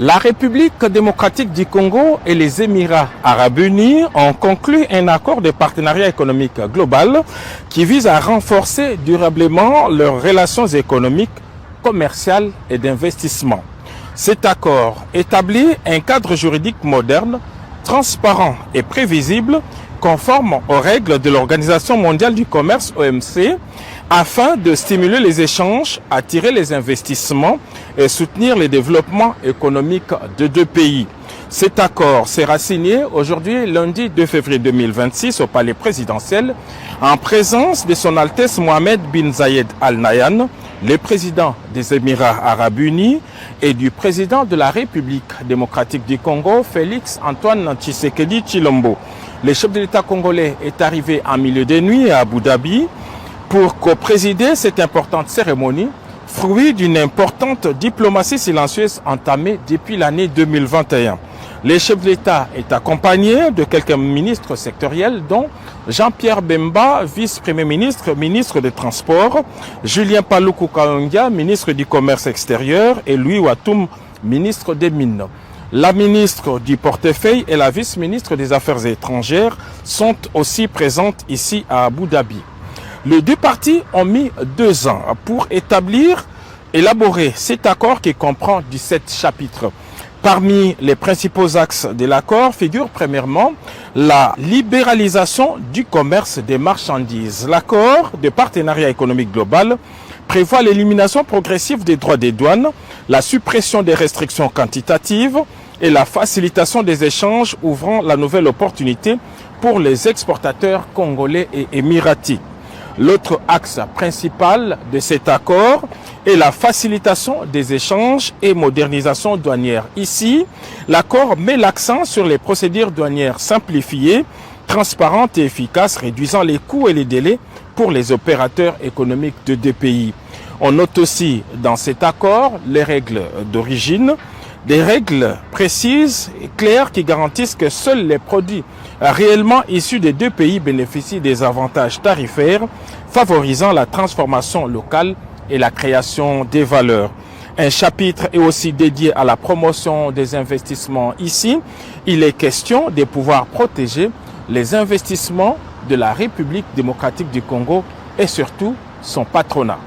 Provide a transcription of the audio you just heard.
La République démocratique du Congo et les Émirats arabes unis ont conclu un accord de partenariat économique global qui vise à renforcer durablement leurs relations économiques, commerciales et d'investissement. Cet accord établit un cadre juridique moderne, transparent et prévisible, conforme aux règles de l'Organisation mondiale du commerce (OMC), afin de stimuler les échanges, attirer les investissements et soutenir le développement économique de deux pays. Cet accord sera signé aujourd'hui, lundi 2 février 2026, au palais présidentiel, en présence de son Altesse Mohamed bin Zayed Al Nahyan, le président des Émirats arabes unis, et du président de la République démocratique du Congo, Félix Antoine Tshisekedi Tshilombo. Le chef de l'État congolais est arrivé en milieu de nuit à Abu Dhabi pour co-présider cette importante cérémonie, fruit d'une importante diplomatie silencieuse entamée depuis l'année 2021. Le chef de l'État est accompagné de quelques ministres sectoriels, dont Jean-Pierre Bemba, vice-premier ministre, ministre des Transports, Julien Paluku Kahongya, ministre du Commerce extérieur, et Louis Watoum, ministre des Mines. La ministre du Portefeuille et la vice-ministre des Affaires étrangères sont aussi présentes ici à Abu Dhabi. Les deux parties ont mis 2 ans pour élaborer cet accord qui comprend 17 chapitres. Parmi les principaux axes de l'accord figure premièrement la libéralisation du commerce des marchandises. L'accord de partenariat économique global prévoit l'élimination progressive des droits des douanes, la suppression des restrictions quantitatives et la facilitation des échanges, ouvrant la nouvelle opportunité pour les exportateurs congolais et émiratis. L'autre axe principal de cet accord est la facilitation des échanges et modernisation douanière. Ici, l'accord met l'accent sur les procédures douanières simplifiées, transparentes et efficaces, réduisant les coûts et les délais pour les opérateurs économiques de deux pays. On note aussi dans cet accord les règles d'origine, des règles précises et claires qui garantissent que seuls les produits réellement issus des deux pays bénéficient des avantages tarifaires, favorisant la transformation locale et la création des valeurs. Un chapitre est aussi dédié à la promotion des investissements. Ici, il est question de pouvoir protéger les investissements de la République démocratique du Congo et surtout son patronat.